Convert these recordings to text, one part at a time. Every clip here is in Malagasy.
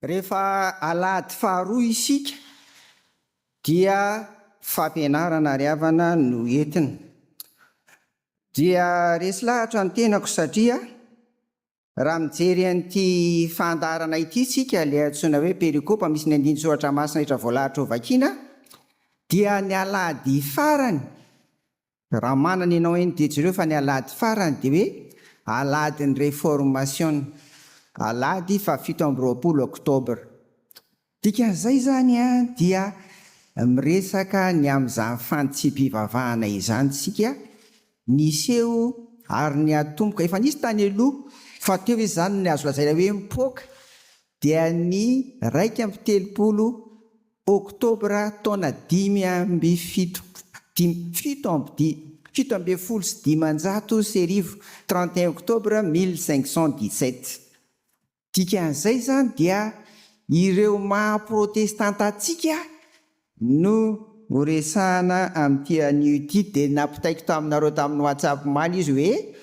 Rehefa alady faharoa isika dia fampianarana ry havana no entina. Dia resy lahatra ny tenako satria raha mijery an'ity fandarana ity sika ilay antsoina hoe perikopa misy ny andiny soratra masina rehetra voalahatra ho vakiana, dia ny alady farany, raha manana ianao eny dia jereo fa ny alady farany dia hoe aladin'ny réformation, alady 17 Oktobra. Dikan'izay zany dia miresaka ny amin'izany fandisam-pivavahana izany sika niseho ary ny atomboka efa nisy tany aloha fa teo izy zany ny azo lazaina hoe mipoaka dia ny 1 Oktobra taona 31 Oktobra 1517. Dikan'izay zany dia ireo maha-protestanta-tsika no resahana amin'ity anio ity dia nampitaiko taminareo tamin'ny WhatsApp maly izy hoe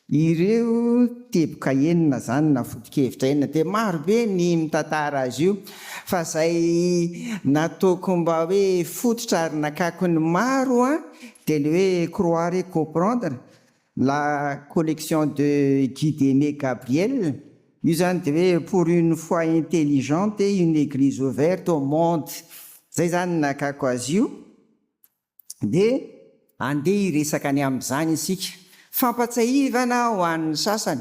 ireo teboka enina zany na foto-kevitra enina dia marobe ny mitantara azy io fa izay nataoko mba hoe fototra ary nakako ny maro dia ilay hoe croire et comprendre la collection de Guy-Démé Gabriel. Io zany dia hoe pour une foi intelligente et une église ouverte au monde. Zay zany nakako azy io dia andeha hiresaka ny amin'izany isika. Fampatsahivana ho an'ny sasany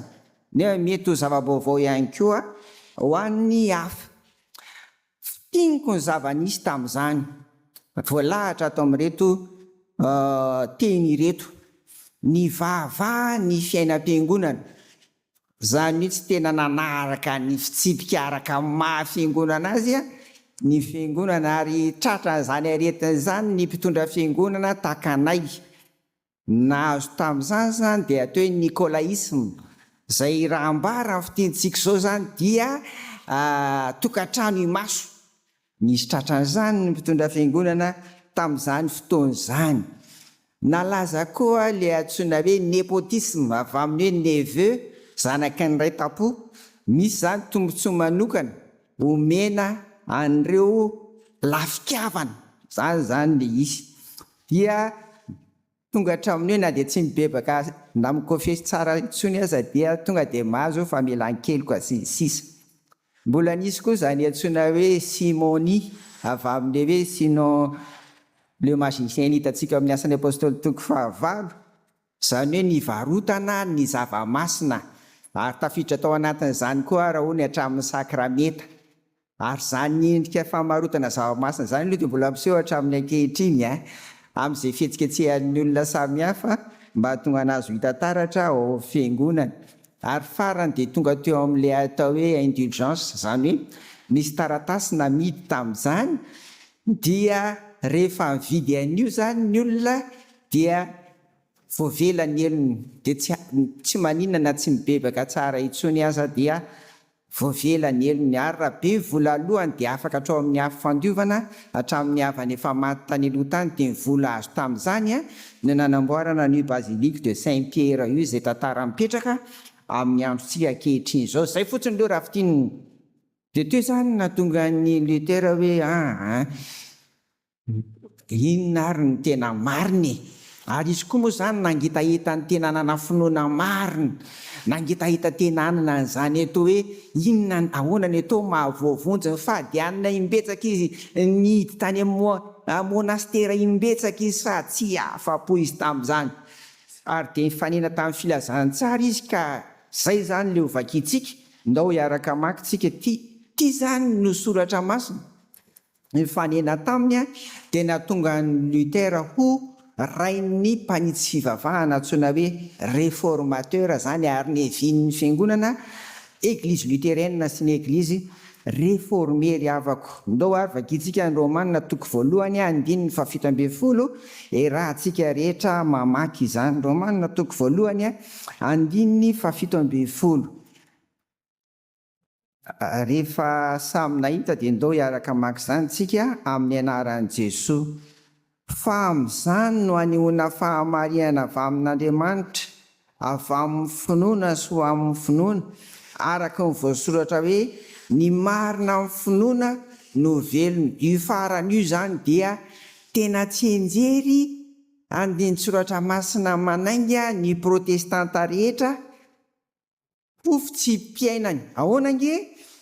nefa mety ho zava-baovao ihany koa ho an'ny hafa. Tiniko ny zava-nisy tamin'izany voalahatra ato amin'ireto teny ireto: ny vava ny fiainam-piangonana. Zany hoe tsy tena nanaraka ny fitsipika araka maha-fiangonana azy ny fiangonana, ary tratran'izany aretina izany ny mpitondra fiangonana takanay nahazo tamin'izany zany dia atao hoe nicolaisme, izay raha ambara fitentsika izao zany dia tokantrano imaso. Nisy tratran'izany ny mpitondra fiangonana tamin'izany fotoan'izany. Nalaza koa ilay antsoina hoe népotisme, avy amin'ny hoe neveu, zanaky ny ray tampo. Misy zany tombontsoa manokana omena an'ireo lafitiavana, zany le izy. Dia tonga hatramin'ny hoe na dia tsy mibebaka na mikofesy tsara intsony aza dia tonga dia mahazo famelan-keloka sisa. Mbola nisy koa zany antsoina hoe simonie, avy amin'ilay hoe sinon le magicien hitantsika amin'ny asan'ny apôstôly toko 15, zany hoe ny varotana ny zava-masina, ary tafiditra tao anatin'izany koa raha hoy ny hatramin'ny sakrameta. Ary zany endrika famarotana zava-masina zany aloha dia mbola miseho hatramin'ny ankehitriny amin'izay fihetsiketsehan'ny olona samihafa mba hahatonga anazy ho hita taratra ao fiangonana. Ary farany dia tonga teo amin'ilay atao hoe indulgence, zany hoe misy taratasy namidy tamin'izany dia rehefa mividy an'io zany ny olona dia voavela ny elony, dia tsy maninona na tsy mibebaka tsara intsony aza dia voavela ny elony. Ary raha be vola alohany dia afaka hatrao amin'ny afo fandiovana hatramin'ny havany efa maty tany aloha tany dia ny vola azo tamin'izany no nanamboarana ny basilique de Saint-Pierre io, izay tantara mipetraka amin'ny androntsika ankehitriny izao. Zay fotsiny leo rahafitininy. Dia teo zany nahatonga ny Luther hoe inona ary ny tena mariny, ary izy koa moa zany nangitahita ny tena nanafinoana marina, nangitahita tenanana n'izany eto hoe inona ahoana ny eto mahavoavonjy ny fahadianana imbetsaka izy nidy tany monastera imbetsaka izy fa tsy afa-po izy tamin'izany. Ary dia nifanena tamin'ny filazantsara izy ka zay zany le hovakintsika, ndao hiaraka makitsika ty zany no soratra masina. Nifanena taminy dia nahatonga ny Luther ho rain'ny mpanitsy fivavahana antsoina hoe réformateur zany, ary nevin'ny fiangonana église luthérienne sy ny église réformée ry havako. Ndao ary vakintsika ny Romanina toko 1:17 rahantsika rehetra mamaky izany. Romanina toko 1:17. Rehefa samy nahita dia ndao hiaraka maka izany tsika amin'ny anaran'i Jesoa. Fa amin'izany no anehoana fahamariana avy amin'Andriamanitra avy amin'ny finoana sy ho amin'ny finoana, araka ny voasoratra hoe ny marina amin'ny finoana no velony. Io faran'io zany dia tena tsy enjery andin-tsoratra masina manainga ny protestanta rehetra pofy tsy mpiainany. Ahoana nge?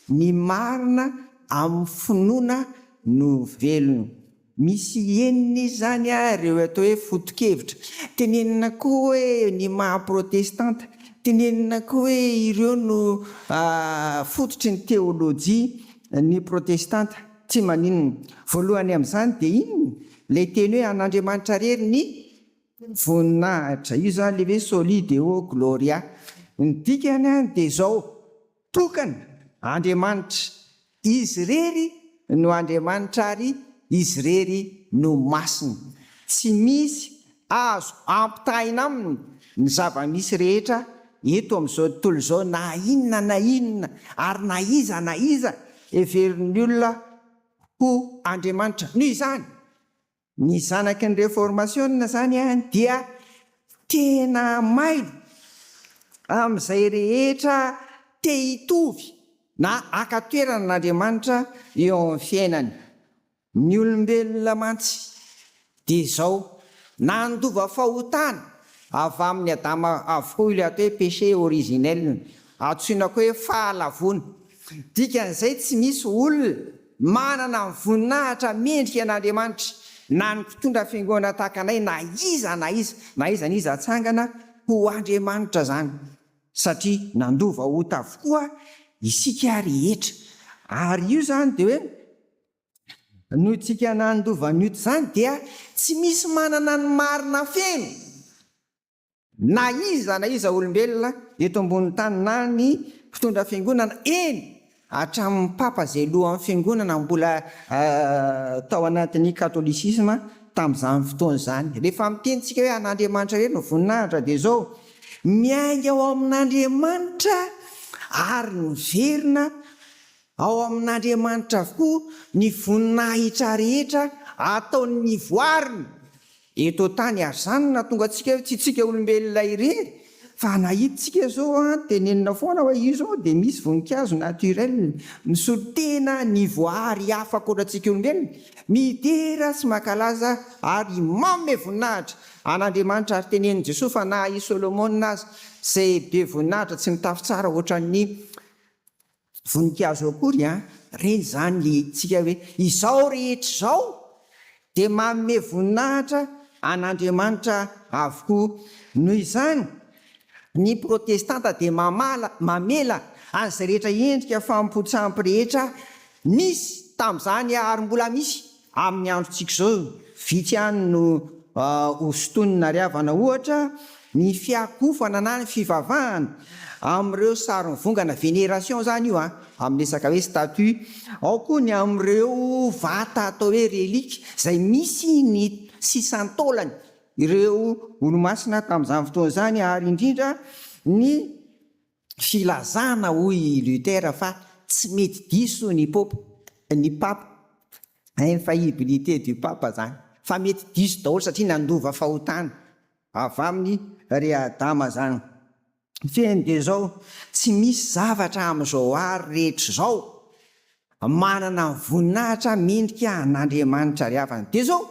Ny marina amin'ny finoana no velony. Misy enina izy zany ireo atao hoe foto-kevitra. Tenenina koa hoe ny maha-protestanta, tenenina koa hoe ireo no fototry ny teolojia ny protestanta. Tsy maninona. Voalohany amin'izany dia inona? Ilay teny hoe an'Andriamanitra rery ny voninahitra. Io zany le hoe soli deo gloria. Ny dikany dia izao: tokana Andriamanitra, izy rery no Andriamanitra ary izy rery no masina. Tsy misy azo ampitahina aminy ny zava-misy rehetra eto amin'izao tontolo izao, na inona ary na iza everiny olona ho Andriamanitra. Noho izany ny zanaky ny réformation zany dia tena mailo amin'izay rehetra te hitovy na aka-toerana n'Andriamanitra eo amin'ny fiainany. Ny olombelona mantsy dia izao nandova fahotana avy amin'ny Adama avokoa ilay atao hoe péché originel, antsoina koa hoe fahalavona. Dikan'izay tsy misy olona manana ny voninahitra mendrika an'Andriamanitra na ny mpitondra fiangonana tahaka anay, na iza atsangana ho Andriamanitra zany, satria nandova ota avokoa isika rehetra. Ary io zany dia hoe noho tsika nandova ny ota zany dia tsy misy manana ny marina feno na iza olombelona eto ambony tany, na ny mpitondra fiangonana, eny hatramin'ny papa izay lohan'ny fiangonana mbola tao anatin'ny katolisisma tamin'izany fotoana izany. Rehefa mitentsika hoe an'Andriamanitra rery no voninahitra dia izao: miainga ao amin'Andriamanitra ary miverina ao amin'Andriamanitra avokoa ny voninahitra rehetra ataony voariny eto tany. Ary zany nahatonga antsika tsy tsika olombelona irery, fa nahitintsika zao tenenina foana hoe io zao dia misy voninkazo naturel misolo tena ny voary hafa akoatrantsika olombelona, midera sy makalaza ary manome voninahitra an'Andriamanitra. Ary tenenin' Jesosy fa na i Solomona azy izay be voninahitra tsy mitafy tsara ohatran'ny voninkazo akory, reny zany le tsika hoe izao rehetra izao dia manome voninahitra an'Andriamanitra avokoa. Noho izany ny protestanta dia mamela an'izay rehetra endrika fampotsampy rehetra nisy tamin'izany ary mbola misy amin'ny androntsika izao. Vitsy ihany no hosontonina riavana, ohatra ny fiakofana na ny fivavahana amin'ireo sarim-vongana, vénération zany io amin'ny resaka hoe statut. Ao koa ny amin'ireo vata atao hoe relique izay misy ny sisan-taolany ireo olo-masina tamin'izany fotoana izany. Ary indrindra ny filazana hoy Luther fa tsy mety diso ny pape, infaillibilité du pape zany, fa mety diso daholo satria nandova fahotana avy amin'ny Adama zany. Feny dia zao: tsy misy zavatra amin'izao ary rehetra izao manana voninahitra mendrika an'Andriamanitra ry havana. Dia zao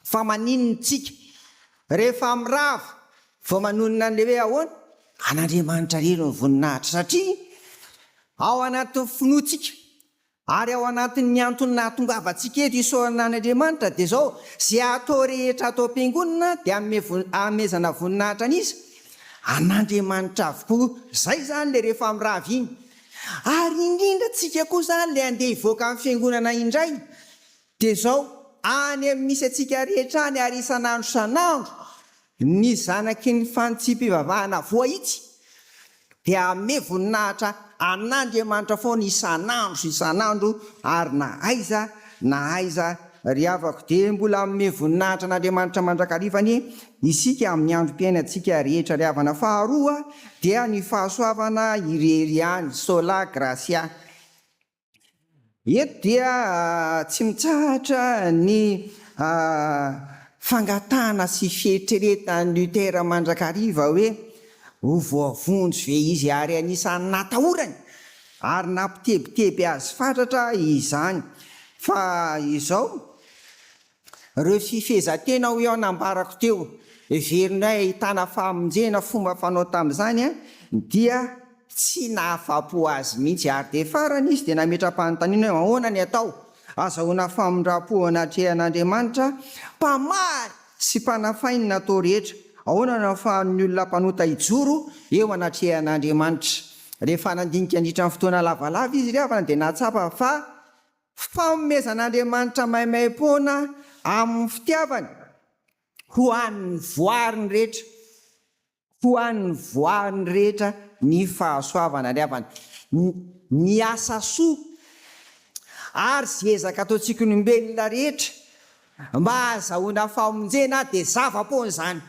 fa maninona tsika rehefa mirava vao manonina an'le hoe ahoana an'Andriamanitra rery ny voninahitra, satria ao anatin'ny finoantsika ary ao anatin'ny antony nahatongavantsika eto isaorana an'Andriamanitra dia zao: zay atao rehetra atao am-piangonana dia amezana voninahitra an'iza an'Andriamanitra avokoa. Zay zany le rehefa mirava iny. Ary indrindra tsika koa zany le andeha hivoaka amin'ny fiangonana indray dia zao any amin'ny misy atsika rehetra any ary isanandro ny zanaky ny fantsipivavahana voahitsy dia ame voninahitra an'Andriamanitra foana isanandro ary na aiza ry havako. Dia mbola ame voninahitra an'Andriamanitra mandrakarivany isika amin'ny androm-piainantsika rehetra ry havana. Faharoa dia ny fahasoavana irery ihany, sola gratia. Eto dia tsy mitsahatra ny fangatana sy fieritreretan'ny Luther mandrakariva hoe ho voavondro ve izy ary anisan'ny natahorany ary nampitebiteby azy fatratra izany. Fa izao reo fifezatena ho eo nambarako teo verinay ahitana famonjena fomba fanao tamin'izany dia tsy nahafapo azy mihitsy, ary de farany izy de nametra-panontaniana hoe ahoana ny atao azahoana famondrapo anatrehan'Andriamanitra mpamary sy mpanafainy natao rehetra, ahoana no ahafahan'ny olona mpanota hijoro eo anatrehan'Andriamanitra. Rehefa nandinika andritra ny fotoana lavalava izy ryavana de nahatsapa fa fanomezan'Andriamanitra maimaim-poana amin'ny fitiavany ho an'ny voariny rehetra, ho an'ny voariny rehetra ny fahasoavana ryavana, ny asa soa ary sy ezaka ataontsika olombelona rehetra mba ahazahoana famonjena de zava-poana izany.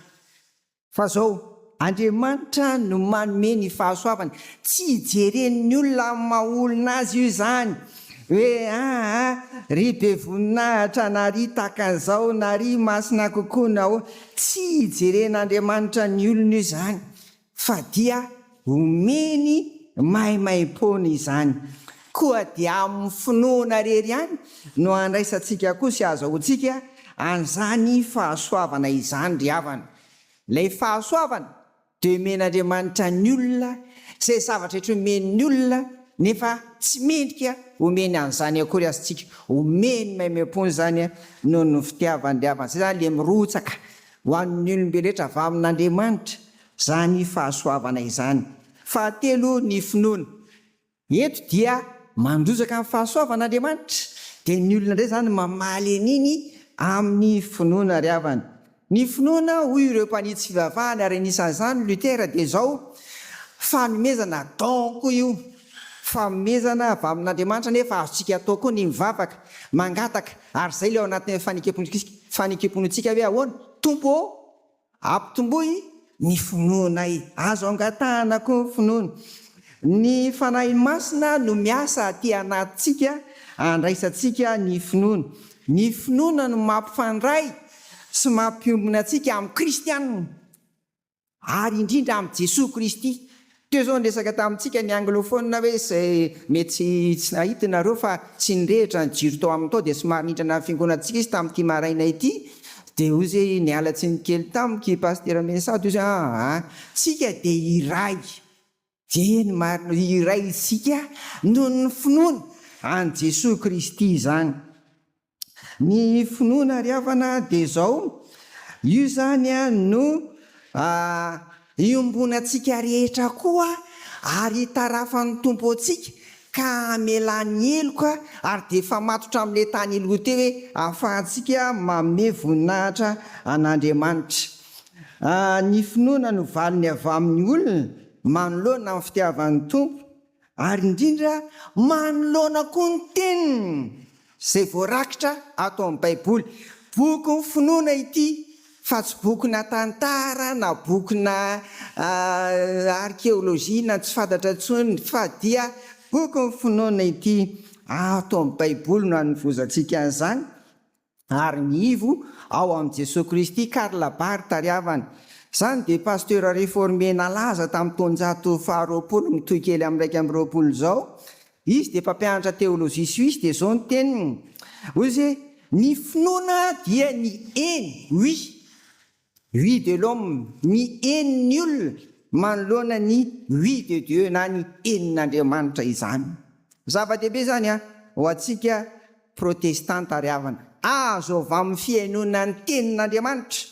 Fa zao Andriamanitra no manome ny fahasoavana, tsy hijeren'ny olona maha-olona azy io izany hoe ry be voninahitra na ry takan'izao na ry masina kokoa na ho, tsy hijeren'Andriamanitra ny olona io izany, fa dia omeny maimaim-poana izany. Koa dia amin'ny finoana rery ihany no andraisantsika koa sy azahoantsika an'izany fahasoavana izany ry havana. Ilay fahasoavana de omen'Andriamanitra ny olona izay zavatra rehetra omen'ny olona nefa tsy mendrika omeny an'izany akory azontsika, omeny maimaim-poana izany noho ny fitiavany ry havana. Zay zany le mirotsaka ho an'ny olombelona rehetra avy amin'Andriamanitra zany fahasoavana izany. Fahatelo, ny finoana. Eto dia mandrozaka amin'ny fahasoavan'Andriamanitra de ny olona indray zany mamaly an'iny amin'ny finoana ry havana. Ny finoana hoy ireo mpanitsy fivavahana ary anisan'izany Lutera de zao fanomezana donko io, fanomezana avy amin'Andriamanitra nefa azontsika atao koa ny mivavaka mangataka, ary zay le ao anatin'ny fanekem-pontsika hoe ahoana tompo ampitomboy ny finoana azo angatahana koa ny finoana. Ny fanahy masina no miasa aty anatintsika andraisantsika ny finoana. Ny finoana no mampifandray sy mampiombona antsika amin'ny Kristianina ary indrindra amin'ny Jesosy Kristy. Teo zao nresaka tamintsika ny anglophone hoe zay mety tsy nahitinareo fa tsy nirehitra ny jiro tao amin'ny tao de somary nitrana ny fiangonantsika izy tamin'ity maraina ity, de hoy zay nialatsy ny kely tamiko pasteur Mensado zay tsika de iray de ny marina iray isika noho ny finoana an' Jesosy Kristy izany. Ny finoana ry havana de zao io zany no iombonantsika rehetra koa ary tarafan'ny tompo antsika ka amelany eloka ary de efa matotra amin'le tany eloka teo hoe ahafahantsika manome voninahitra an'Andriamanitra. Ny finoana no valiny avy amin'ny olona manoloana amin'ny fitiavan'ny tompo ary indrindra manoloana koa ny teniny zay voarakitra ato amin'ny Baiboly. Boky ny finoana ity fa tsy bokina tantara na bokina arkeolojia na tsy fantatra intsony, fa dia boky ny finoana ity ato amin'ny Baiboly no hanovozantsika an'izany. Ary miivo ao amin'ny Jesosy Kristy Karl Barth ry havana. Zany de pasteur réformé nalaza tamin'ny taonjato faharoapolo mitohy kely amin'ny 120 zao. Izy de mpampianatra teolojia suisse de zao ny teniny. Hoy izy ny finoana dia ny eny, oui de l'homme, ny enin'ny olona manoloana ny oui de Dieu na ny enin'Andriamanitra izany. Zava-dehibe zany ho antsika protestanta ry havana. Azo avy amin'ny fiainona ny tenin'Andriamanitra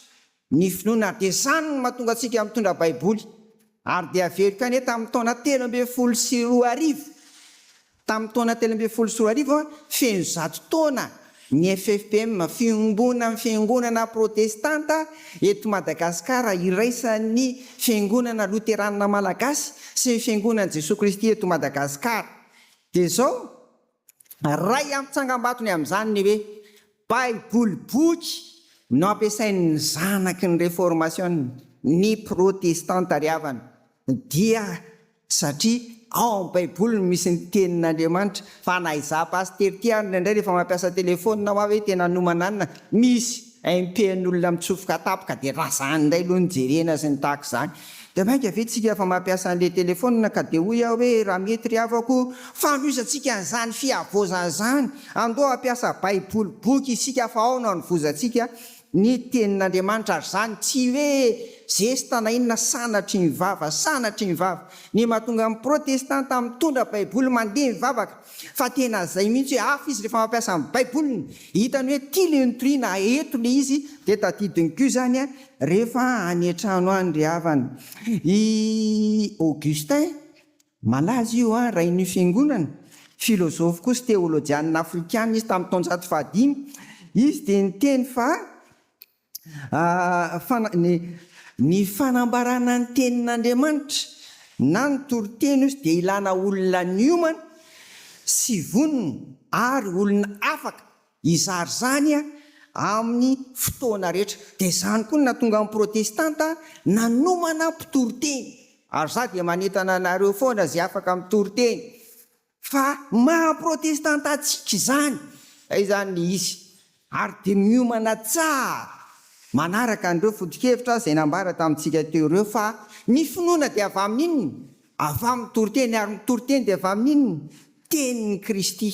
ny finoana de zany no mahatonga antsika mitondra Baiboly. Ary de averiko any tamin'ny taona 13 tamin'ny taona 13 feno 100 taona ny FFPM fiangonana fiangonana protestanta eto Madagasikara iraisan'ny fiangonana luteranina malagasy sy ny fiangonana Jesosy Kristy eto Madagasikara. De zao ray amin'ny tsangam-batony amin'izany ny hoe Baiboly boky no ampiasain'ny zanaky ny réformation ny protestanta ry havana, dia satria ao amin'ny Baiboly misy ny tenin'Andriamanitra. Fa na izaha pasteur ty ary indray rehefa mampiasa telefônina hoa hoe tena nomananina misy impen'olona mitsofoka tapoka dia razany indray aloha nyjerena sy ny tahaka izany dia mainka ve tsika fa mampiasa an'ilay telefona ka dia hoy aho hoe raha mety ry havako fanoizantsika n'izany fiavozana zany andao ampiasa baiboly boky isika fa ao no anovozantsika ny tenin'Andriamanitra ary zany tsy hoe zesta na inona sanatry ny vava ny mahatonga amin'ny protestanta mitondra baiboly mandeha mivavaka fa tena zay mihitsy hoe hafa izy rehefa mampiasa amin'ny baiboliny hitany hoe tia le nitoriana eto le izy dia tadidiny koa zany a rehefa any an-trano any ry havana i Augustin malaza io a raha iny fiangonana filozofy koa sy teolojianina afrikana izy tamin'ny taonjato fahadimy izy dia niteny fa ny fanambarana ny tenin'Andriamanitra na ny toriteny izy dia ilana olona niomana sy vonona ary olona afaka izary zany a amin'ny fotoana rehetra dia zany koa natonga amin'ny protestanta nanomana mpitoriteny ary za dia manentana anareo foana zay afaka mitoriteny fa maha-protestanta atsika izany izany le izy ary dia miomana tsara manaraka an'ireo foto-kevitra izay nambara tamintsika teo ireo fa ny finoana dia avy amin'inona avy amin'ny toriteny ary mitoriteny dia avy amin'inona tenin'ny Kristy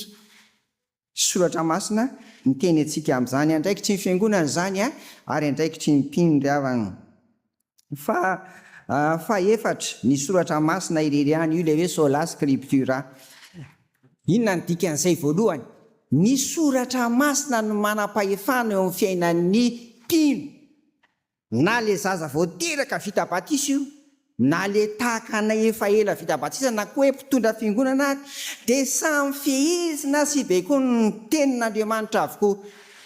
soratra masina ny teny antsika amin'izany andraikitry ny fiangonana zany a ary andraikitry ny mpino ry havana fa efatra ny soratra masina ireriany io ilay hoe sola scriptura inona ny dikan'izay voalohany ny soratra masina no manam-pahefana eo amin'ny fiainan'ny mpino na le zaza voateraka vita batisa io na le tahaka na efa ela vita batisa na koa hoe mpitondra fiangonana ary dia samy fehezina sy baikoa ny tenin'Andriamanitra avokoa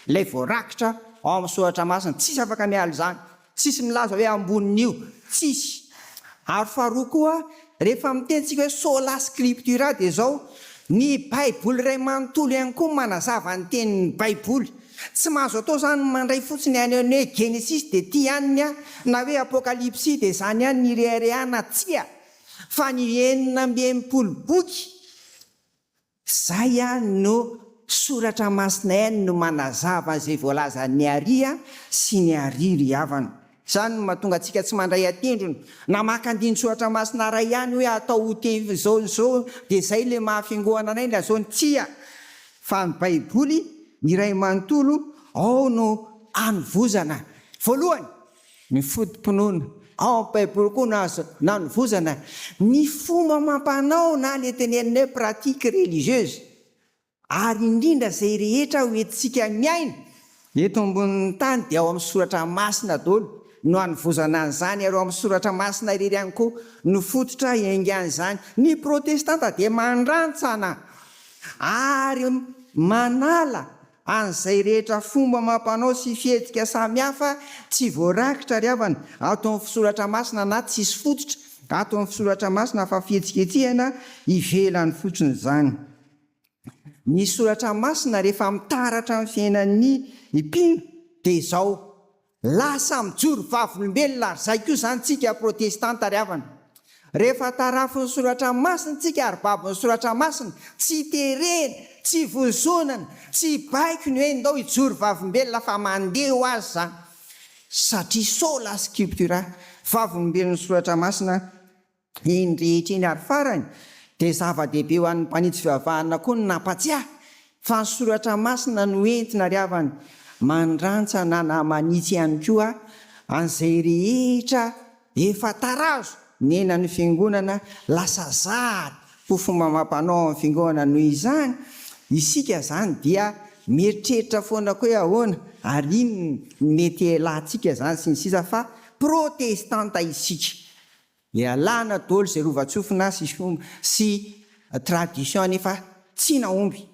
ilay voarakitra ao amin'ny soratra masina tsisy afaka miala izany tsisy milaza hoe ambonin'io tsisy ary faharoa koa rehefa mitentsika hoe sola scriptura dia zao ny baiboly iray manontolo ihany koa manazava ny tenin'ny baiboly tsy mahazo atao zany mandray fotsiny any hoe genesis dia ty ihanyny a na hoe apokalipsy dia zany ihany ny rehareana tsia fa ny 900 boky zay a no soratra masina ihany no manazava izay voalaza ny aria sy ny ariry havana zany no mahatonga antsika tsy mandray atendrona na makandiny soratra masina ray ihany hoe atao hoteny zao zao dia zay le mahafiangohana anay la zao ny tsia fa ny baiboly ny ray manontolo ao no anovozana voalohany ny fotom-pinoana ao amin'ny baiboly koa na anovozana ny fomba mampanao na le tenenina hoe pratique religieuse ary indrindra zay rehetra hoentintsika miaina eto ambonin'ny tany dia ao amin'ny soratra masina daholo no anovozana an'izany ary ao amin'ny soratra masina irery ihany koa no fototra iaingan'izany ny protestanta dia mandrantsana ary manala an'izay rehetra fomba mampanao sy fihetsika samihafa tsy voarakitra ry havana ato amin'ny fisoratra masina na tsisy fototra ato amin'ny fisoratra masina fa fihetsiketsihana ivelany fotsiny izany ny soratra masina rehefa mitaratra amin'ny fiainan'ny mpino dia izao lasa mijoro vavolombelona ary zay koa zany tsika protestanta ry havana rehefa tarafiny soratra masina tsika ary babiny soratra masina tsy terena tsy vozonana tsy baiko ny hoe ndao hijoro vavolombelona fa mandeha ho azy zany satria sola scriptura vavolombelon'ny soratra masina iny rehetra iny ary farany dia zava-dehibe ho an'ny mpanitsy fivavahana koa ny nampatsiahy fa ny soratra masina no entina ry havana mandrantsana na manitsy ihany koa an'izay rehetra efa tarazo ny enan'ny fiangonana lasa zary ho fomba mampanao amin'ny fiangonana noho izany isika zany dia mieritreritra foana koa hoe ahoana ary iny mety elantsika zany sy ny sisa fa protestanta isika ialana daholo zay rovatsofina sy tradition nefa tsy naomby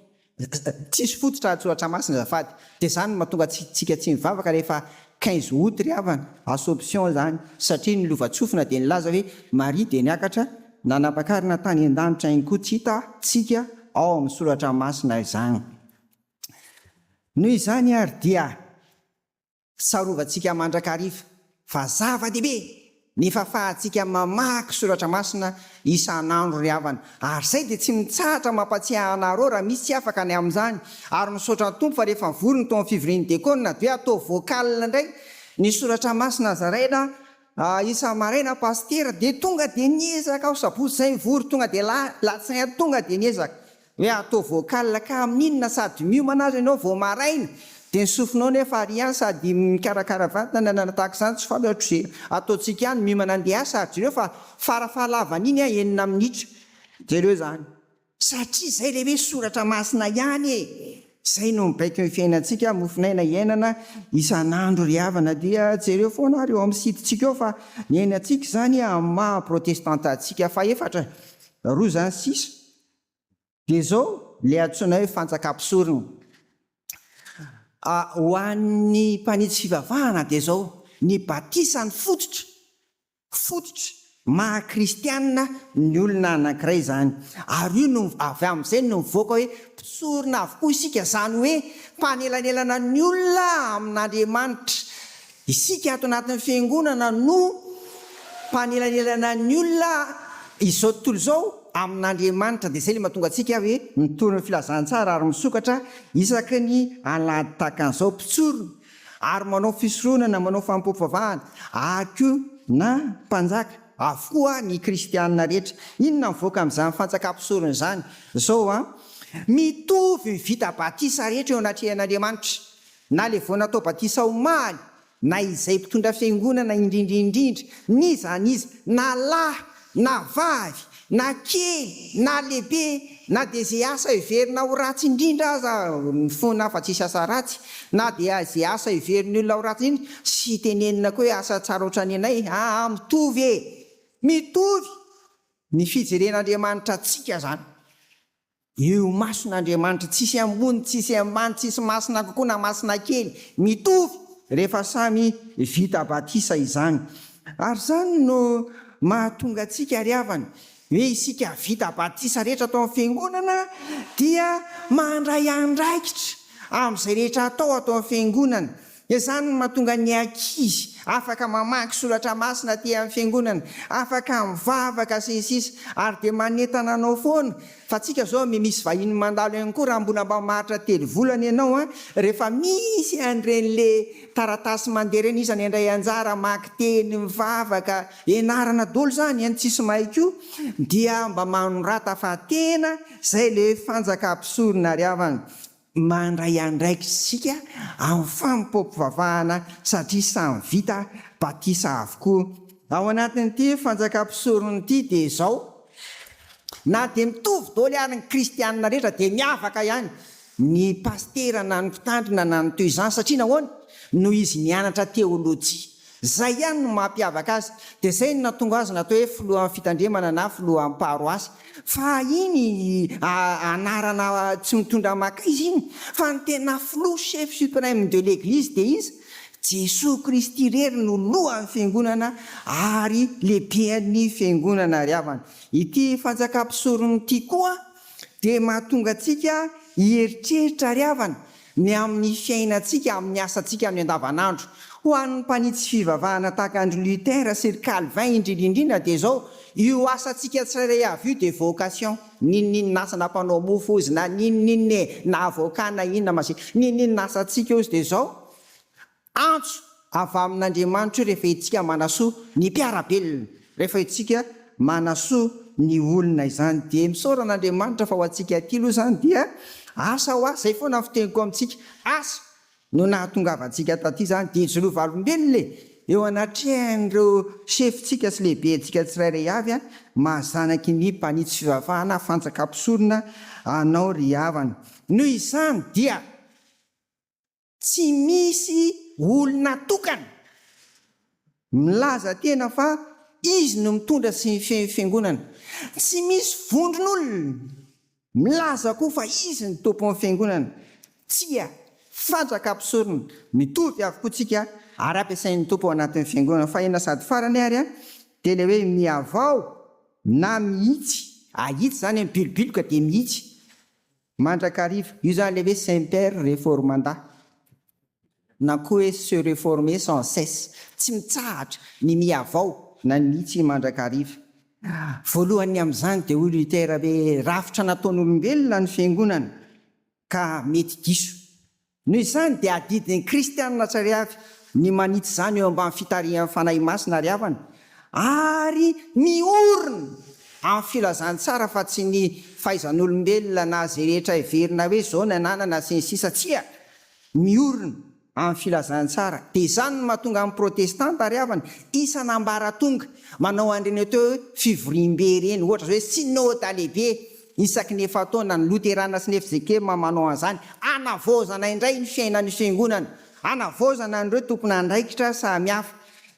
tsisy fototra soratra masina zafady dia zany mahatonga tsika tsy mivavaka rehefa 15 août ry havana assomption zany satria ny lovatsofina dia nilaza hoe Maria dia niakatra nanapa-karina tany an-danitra iny koa tsy hita tsika ao amin'ny soratra masina izany noho izany ary dia sarovantsika mandrakariva fa zava-dehibe ny fahafahantsika mamaky soratra masina isan'andro ry havana ary zay dia tsy mitsahatra mampatsiahanareo raha misy tsy afaka ny amin'izany ary misaotra ny tompo fa rehefa vory ny taon'ny fiviriny dekona de hoe atao voakalina indray ny soratra masina zaraina isa maraina pastera de tonga de niezaka aho sabotsy zay vory tonga de latsaina tonga de niezaka hoe atao voakalina ka amin'inona sady miomana azy ianao vao maraina de nysofinao nefa ary any sady mikarakara vatana nanatahaka izany tsy falatro ze ataontsika ihany miomana andeha asa ary jereo fa farafahalavan'iny a 9 minitra jereo zany satria zay le hoe soratra masina ihany e zay no mibaiko ny fiainantsika mofinaina iainana isan'andro ry havana dia jereo foana ary eo amin'ny sitintsika eo fa ny ainantsika zany amin'ny maha protestantantsika fa efatra roa zany sisa de zao le antsoina hoe fanjakam-pisorona ho an'ny mpanitsy fivavahana de zao ny batisany fototra maha kristianina ny olona anankiray zany ary io no avy amin'izay no mivoaka hoe mpisorona avokoa isika zany hoe mpanelanelana ny olona amin'Andriamanitra isika ato anatin'ny fiangonana no mpanelanelana ny olona izao tontolo zao amin'Andriamanitra de zay le mahatonga atsika hoe mitorony filazantsara ary misokatra isaky ny alady takan'izao mpitsorona ary manao fisoronana manao fampofavahana ary ko na mpanjaka avokoa ny kristianina rehetra inona mivoaka amin'izany fanjakam-pisorona zany zao mitovy vita batisa rehetra eo anatrehan'Andriamanitra na le vao natao batisa omaly na izay mpitondra fiangonana indrindrindrindra nizany izy na lahy na vavy na kely na lehibe na de zay asa iverina ho ratsy indrindra aza fona fa tsisy asa ratsy na de zay asa iverin'ny olona ho ratsy indrindra sy tenenina koa hoe asa tsara ohatrany anay mitovy mitovy ny fijeren'Andriamanitra atsika zany eo mason'Andriamanitra tsisy ambony tsisy ambany tsisy masina kokoa na masina kely mitovy rehefa samy vita batisa izany ary zany no mahatonga atsika ry havana hoe isika vita batisa rehetra atao amin'ny fiangonana dia mandray andraikitra amin'izay rehetra atao amin'ny fiangonana izany no mahatonga ny ankizy afaka mamaky soratra masina aty amin'ny fiangonana afaka mivavaka sisisa ary de manentana anao foana fa tsika zao misy vahiny mandalo ihany koa raha mbola mba maharitra 3 volana ianao rehefa misy an'ireny taratasy mandeha reny izy indray anjara maky teny mivavaka enarana dolo zany any tsisy maiko dia mba manorata fa tena zay le fanjakam-pisorona ry havana mandray andraikitra sika amin'ny fampopivavahana satria samy vita batisa avokoa ao anatin'ity fanjakam-pisorona ity de zao na de mitovy daholo ary ny kristianina rehetra de miavaka ihany ny pastera na ny mpitandrina na ny toy izany satria nahoana no izy nianatra teolojia zay ihany no mampiavaka azy de zay no natonga azy natao hoe filohan'ny fitandremana na filohan'ny paroasy fa iny anarana tsy mitondra maka izy iny fa ny tena filoha chef suprême de l'église de izy Jesosy Kristy rery no lohan'ny fiangonana ary lehiben'ny fiangonana ry havana ity fanjakam-pisorona ity koa de mahatonga atsika hieritreritra ry havana ny amin'ny fiainantsika amin'ny asantsika amin'ny andavanandro ho an'ny mpanitsy fivavahana tahaka andry Luther sy Calvin indrindrindrindra de zao io asantsika tsirairay avy io de vocation ninninna asa na mpanao mofo izy na ninninne na avocat na inona masi ninninna asantsika izy de zao antso avy amin'Andriamanitra rehefa itsika manasoa ny mpiarabelona rehefa itsika manasoa ny olona izany de misaoran'Andriamanitra fa ho antsika aty aloha zany dia asa ho asa zay foana fiteniko amintsika asa no nahatongavantsika taty zany de Jelova olombelona eo anatrehan'ireo cheftsika sy lehibe tsika tsirairay avy mahazanaky ny mpanitsy fivavahana fanjakam-pisorona anao ry havana noho izany dia tsy misy olona tokana milaza tena fa izy no mitondra sy fiangonana tsy misy vondron'olona milaza koa fa izy ny tompon'ny fiangonana tsia fanjakam-pisorona mitovy avokoa tsika ary ampiasain'ny tompo ao anatin'ny fiangonana fa ena sady farany ary de le hoe miavao na mihitsy ahitsy zany amin'ny bilobiloka de mihitsy mandrakariva io zany le hoe Saint-Père réformanda na koa hoe se réformer sans cesse tsy mitsahatra ny miavao nanitsy mandrakariva. Voalohany amin'izany dia olo itera hoe rafitra nataon'olombelona ny fiangonana ka mety diso. Noho izany dia adidin'ny kristianina tsary avy ny manitsy izany eo ambany fitarihan'ny fanahy masina ary havana, ary miorina amin'ny filazantsara fa tsy ny fahaizan'olombelona na zay rehetra iverina hoe zao ny ananana sy ny sisa, tsia miorina amin'ny filazantsara. Dia izany no mahatonga amin'ny protestanta ary havana isan'ambaratonga manao an'ireny atao fivoriam-be ireny, ohatra zao hoe synôda lehibe isaky ny efataona. Ny loterana sy ny FJK manao an'izany, anavaozana indray ny fiainan'ny fiangonana, anavaozana an'ireo tompon'andraikitra samihafa.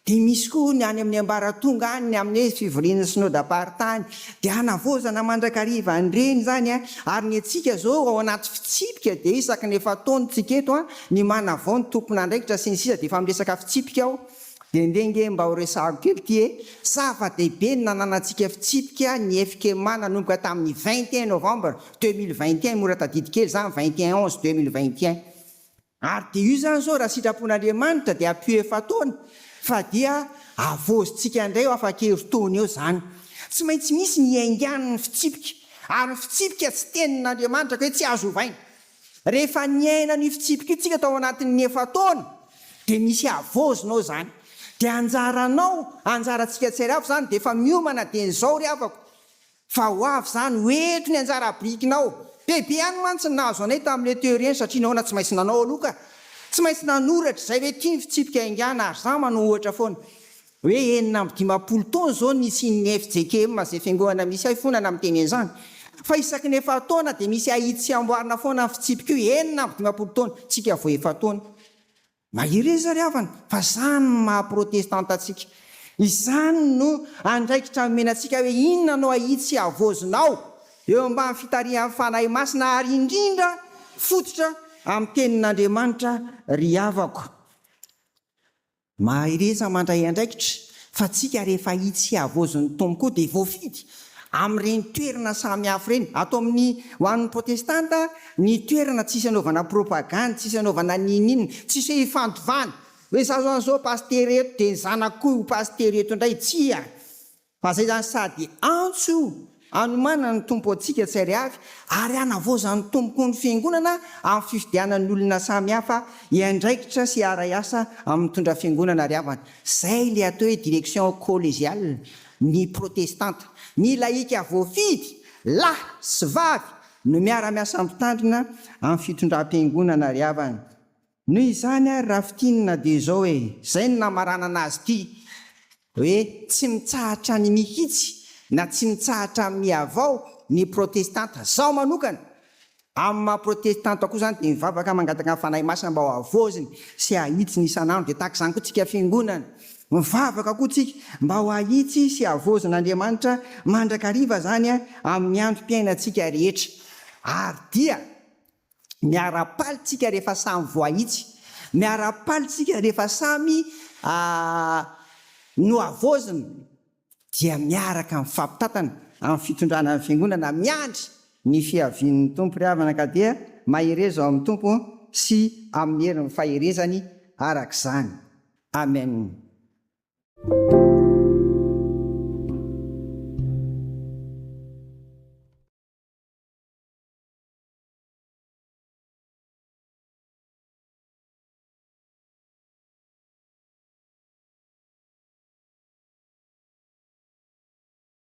Dia misy koa ny any amin'ny ambaratonga any amin'ny hoe fivorian'ny synôdam-paritany dia anavaozana mandrakariva an'ireny zany ary ny antsika zao ao anaty fitsipika dia isaky ny efataontsika eto ny manavao ny tompon'andraikitra sy ny sisa dia efa miresaka fitsipika aho. Dia ndenge mba ho resahako kely ty zava-dehibe ny nananantsika fitsipika ny FKM nanomboka tamin'ny 21 novembre 2021, mora tadidy kely zany 21/11/2021. Ary dia io zany zao raha sitrapon'Andriamanitra dia ampio efataona fa dia avozintsika indray eo afa-keritaona eo zany. Tsy maintsy misy ny aingan'ny fitsipika, ary ny fitsipika tsy tenin'Andriamanitra ka hoe tsy azo ovaina. Rehefa niaina ny fitsipika io tsika tao anatin'ny efataona dia misy avozinao zany. Dia anjaranao, anjarantsika tsary avy zany dia efa miomana dia nizao ry havako, fa ho avy zany hoeto ny anjara brikinao. Bebe any mantsy nahazo anay tamin'ilay teorieny satria nahoana tsy maintsy nanao aloka, tsy maintsy nanoratra zay hoe tia ny fitsipika aingana ary za manao ohatra foana hoe 9-10 taona zao nisian'ny FJKM zay fiangonana misy ahy fonana amin'ny teny an'izany, fa isaky ny efataona dia misy ahitsy sy amboarina foana ny fitsipika io 9-10 taona, tsika vo efataona. Mahery zary havana fa zany mahaprotestanta atsika, izany no andraikitra menantsika hoe inona no ahitsy avozinao eo ambany fitarihan'ny fanahy masina ary indrindra fototra amin'ny tenin'Andriamanitra ry havako. Mahireza mandray andraikitra fa tsika rehefa hitsy avozin'ny tompo koa dia voafidy amin'ireny toerana samihafa ireny. Ato amin'ny ho an'ny protestanta ny toerana tsisy anaovana propaganda, tsisy anaovana ninina, tsisy hoe ifandovana hoe zao paster eto dia ny zanako koa paster eto indray, tsia. Fa zay zany sady antso anomana ny tompo antsika tsary avy ary anavaozan'ny tompo koa ny fiangonana amin'ny fifidianan'ny olona samihafa iandraikitra sy ara-iasa amin'ny mitondra fiangonana ary havana. Zay le atao hoe direction collégiale ny protestanta. Ny laika voafidy lahy sy vavy no miara-miasa mitandrina amin'ny fitondram-piangonana ary havana. Noho izany ary raha fitinina dia zao hoe zay no namaranana azy ity hoe tsy mitsahatra ny mihitsy na tsy mitsahatra miavao ny protestanta. Zao manokana amin'ny maha-protestanta koa zany dia mivavaka mangataka ny fanahy masina mba ho avoziny sy ahitsy ny isan'andro. Dia tahaka izany koa tsika fiangonana mivavaka koa tsika mba ho ahitsy sy avozin'Andriamanitra mandrakariva zany amin'ny androm-piainantsika rehetra. Ary dia miara-palitsika rehefa samy voahitsy, miara-palitsika rehefa samy no avozina dia miaraka mifampitatana amin'ny fitondrana ny fiangonana, miandry ny fiavian'ny tompo ry havana. Ka dia mahereza ao amin'ny tompo sy amin'ny herin'ny faherezany arak'izany. Amen.